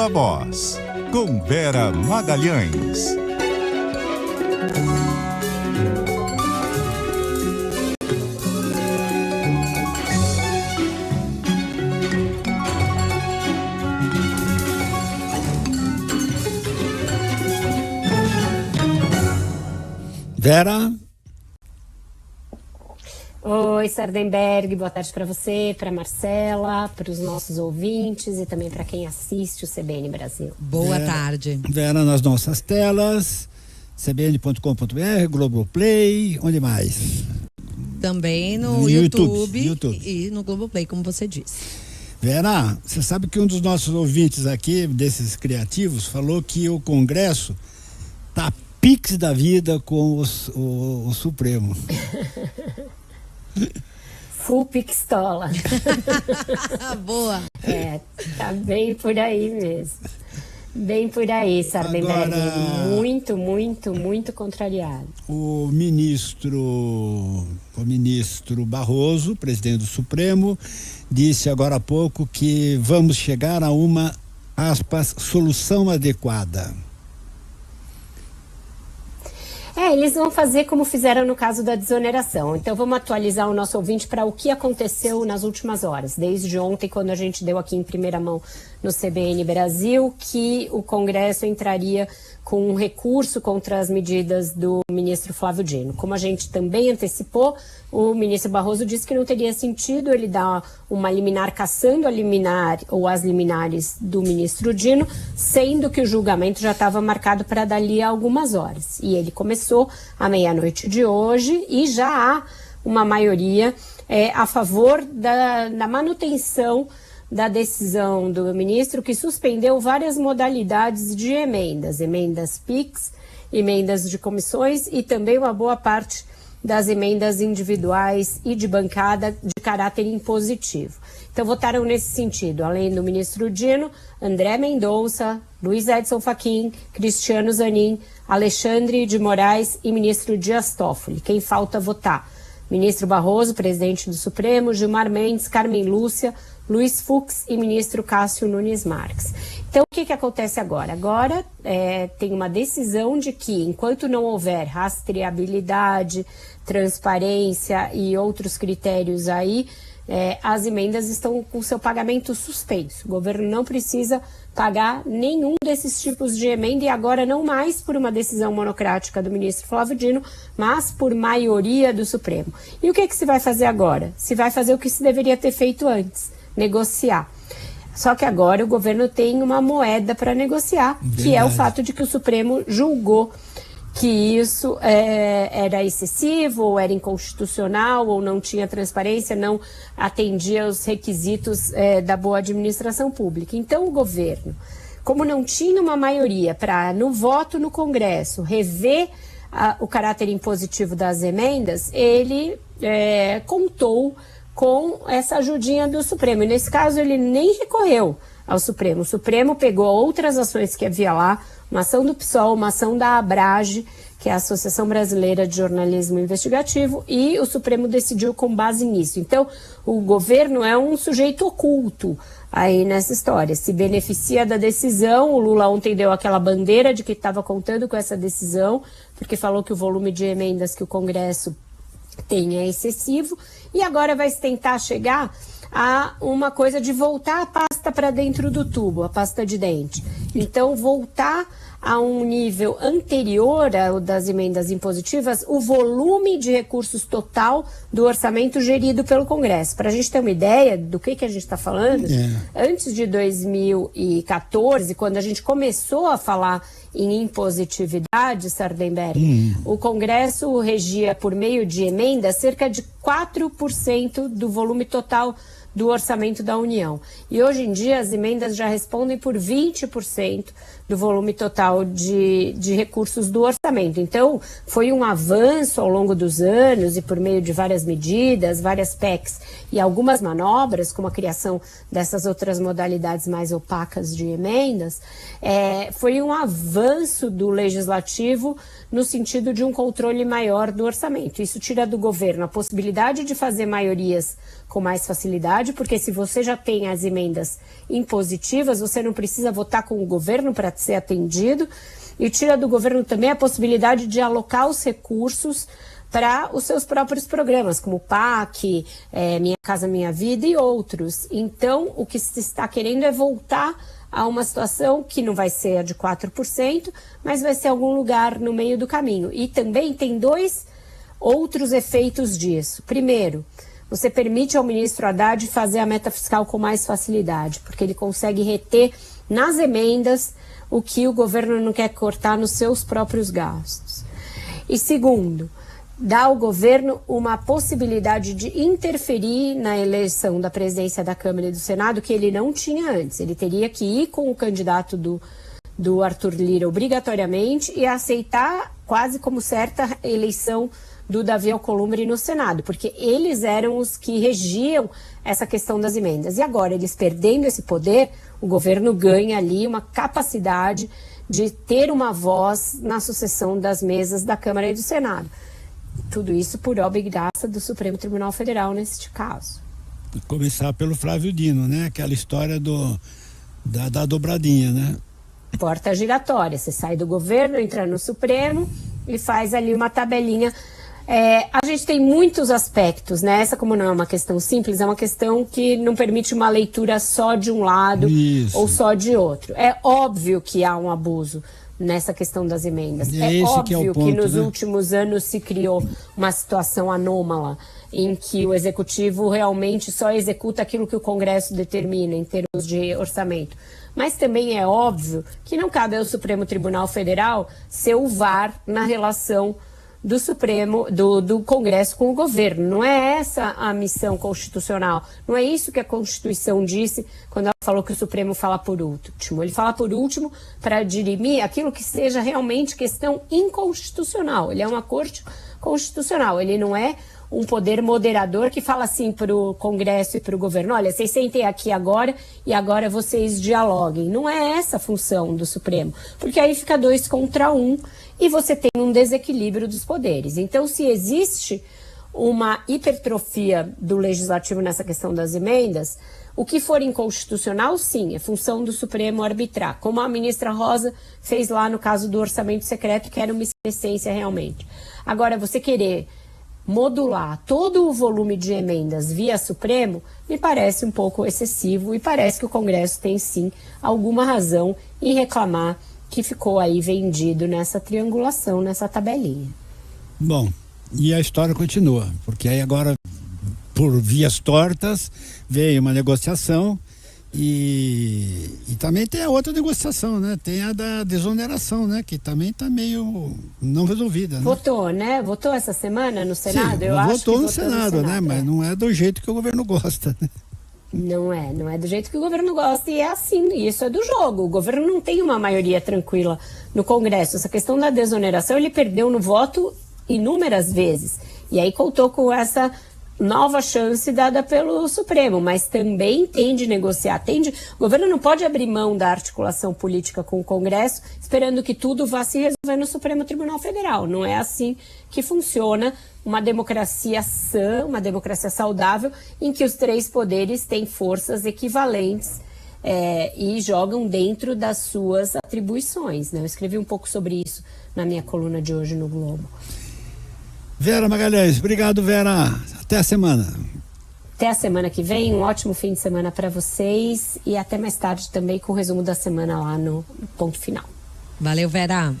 Viva Voz, com Vera Magalhães. Vera? Oi, Sardenberg, boa tarde para você, para Marcela, para os nossos ouvintes e também para quem assiste o CBN Brasil. Boa tarde. Vera nas nossas telas, cbn.com.br, Globoplay, onde mais? Também no YouTube e no Globoplay, como você disse. Vera, você sabe que um dos nossos ouvintes aqui, desses criativos, falou que o Congresso tá pix da vida com o Supremo. Full pistola. Boa. Tá bem por aí mesmo. Bem por aí, Sardenberg. Muito, muito, muito contrariado. O ministro Barroso, presidente do Supremo, disse agora há pouco que vamos chegar a uma, aspas, solução adequada. Eles vão fazer como fizeram no caso da desoneração. Então vamos atualizar o nosso ouvinte para o que aconteceu nas últimas horas. Desde ontem, quando a gente deu aqui em primeira mão no CBN Brasil, que o Congresso entraria com um recurso contra as medidas do ministro Flávio Dino. Como a gente também antecipou, o ministro Barroso disse que não teria sentido ele dar uma liminar cassando a liminar ou as liminares do ministro Dino, sendo que o julgamento já estava marcado para dali a algumas horas. E ele começou à meia-noite de hoje e já há uma maioria a favor da manutenção da decisão do ministro, que suspendeu várias modalidades de emendas PIX, emendas de comissões e também uma boa parte das emendas individuais e de bancada de caráter impositivo. Então votaram nesse sentido, além do ministro Dino, André Mendonça, Luiz Edson Fachin, Cristiano Zanin, Alexandre de Moraes e ministro Dias Toffoli. Quem falta votar? Ministro Barroso, presidente do Supremo, Gilmar Mendes, Carmen Lúcia, Luiz Fux e ministro Cássio Nunes Marques. Então, o que acontece agora? Agora tem uma decisão de que, enquanto não houver rastreabilidade, transparência e outros critérios aí, as emendas estão com seu pagamento suspenso. O governo não precisa pagar nenhum desses tipos de emenda e agora não mais por uma decisão monocrática do ministro Flávio Dino, mas por maioria do Supremo. E o que se vai fazer agora? Se vai fazer o que se deveria ter feito antes, negociar. Só que agora o governo tem uma moeda para negociar, que é o fato de que o Supremo julgou que isso era excessivo, ou era inconstitucional, ou não tinha transparência, não atendia aos requisitos da boa administração pública. Então o governo, como não tinha uma maioria para, no voto no Congresso, rever o caráter impositivo das emendas, ele contou com essa ajudinha do Supremo. E nesse caso ele nem recorreu ao Supremo. O Supremo pegou outras ações que havia lá, uma ação do PSOL, uma ação da ABRAGE, que é a Associação Brasileira de Jornalismo Investigativo, e o Supremo decidiu com base nisso. Então, o governo é um sujeito oculto aí nessa história, se beneficia da decisão. O Lula ontem deu aquela bandeira de que estava contando com essa decisão, porque falou que o volume de emendas que o Congresso tem é excessivo, e agora vai tentar chegar a uma coisa de voltar a pasta para dentro do tubo, a pasta de dente. Então, voltar a um nível anterior ao das emendas impositivas, o volume de recursos total do orçamento gerido pelo Congresso. Para a gente ter uma ideia do que a gente está falando, antes de 2014, quando a gente começou a falar em impositividade, Sardenberg, o Congresso regia por meio de emendas cerca de 4% do volume total do orçamento da União. E hoje em dia as emendas já respondem por 20% do volume total de recursos do orçamento. Então, foi um avanço ao longo dos anos e por meio de várias medidas, várias PECs e algumas manobras, como a criação dessas outras modalidades mais opacas de emendas, foi um avanço do legislativo no sentido de um controle maior do orçamento. Isso tira do governo a possibilidade de fazer maiorias com mais facilidade, porque se você já tem as emendas impositivas, você não precisa votar com o governo para ser atendido, e tira do governo também a possibilidade de alocar os recursos para os seus próprios programas, como o PAC, Minha Casa Minha Vida e outros. Então, o que se está querendo é voltar a uma situação que não vai ser a de 4%, mas vai ser algum lugar no meio do caminho. E também tem 2 outros efeitos disso. Primeiro, você permite ao ministro Haddad fazer a meta fiscal com mais facilidade, porque ele consegue reter nas emendas o que o governo não quer cortar nos seus próprios gastos. E segundo, dá ao governo uma possibilidade de interferir na eleição da presidência da Câmara e do Senado que ele não tinha antes. Ele teria que ir com o candidato do Arthur Lira obrigatoriamente e aceitar quase como certa a eleição do Davi Alcolumbre no Senado, porque eles eram os que regiam essa questão das emendas. E agora, eles perdendo esse poder, o governo ganha ali uma capacidade de ter uma voz na sucessão das mesas da Câmara e do Senado. Tudo isso por obra e graça do Supremo Tribunal Federal neste caso. Começar pelo Flávio Dino, né? Aquela história da dobradinha, né? Porta giratória. Você sai do governo, entra no Supremo e faz ali uma tabelinha. A gente tem muitos aspectos, né? Essa, como não é uma questão simples, é uma questão que não permite uma leitura só de um lado ou só de outro. É óbvio que há um abuso nessa questão das emendas. É óbvio que nos últimos anos se criou uma situação anômala em que o executivo realmente só executa aquilo que o Congresso determina em termos de orçamento. Mas também é óbvio que não cabe ao Supremo Tribunal Federal ser o VAR na relação do Supremo, do Congresso com o governo. Não é essa a missão constitucional. Não é isso que a Constituição disse quando ela falou que o Supremo fala por último. Ele fala por último para dirimir aquilo que seja realmente questão inconstitucional. Ele é uma corte constitucional. Ele não é um poder moderador que fala assim para o Congresso e para o governo: olha, vocês sentem aqui agora e agora vocês dialoguem. Não é essa a função do Supremo, porque aí fica 2 contra 1 e você tem um desequilíbrio dos poderes. Então, se existe uma hipertrofia do Legislativo nessa questão das emendas, o que for inconstitucional, sim, é função do Supremo arbitrar, como a ministra Rosa fez lá no caso do orçamento secreto, que era uma excrescência realmente. Agora, você querer modular todo o volume de emendas via Supremo me parece um pouco excessivo e parece que o Congresso tem sim alguma razão em reclamar que ficou aí vendido nessa triangulação, nessa tabelinha. Bom, e a história continua, porque aí agora, por vias tortas, veio uma negociação e também tem a outra negociação, né? Tem a da desoneração, né? Que também está meio não resolvida, né? Votou, né? Votou essa semana no Senado? Sim, votou no Senado, né? Mas não é do jeito que o governo gosta, né? Não é do jeito que o governo gosta e é assim, isso é do jogo. O governo não tem uma maioria tranquila no Congresso. Essa questão da desoneração, ele perdeu no voto inúmeras vezes. E aí contou com essa nova chance dada pelo Supremo, mas também tem de negociar. O governo não pode abrir mão da articulação política com o Congresso, esperando que tudo vá se resolver no Supremo Tribunal Federal. Não é assim que funciona uma democracia sã, uma democracia saudável, em que os 3 poderes têm forças equivalentes e jogam dentro das suas atribuições, né? Eu escrevi um pouco sobre isso na minha coluna de hoje no Globo. Vera Magalhães, obrigado, Vera. Até a semana. Até a semana que vem, um ótimo fim de semana para vocês e até mais tarde também com o resumo da semana lá no Ponto Final. Valeu, Vera.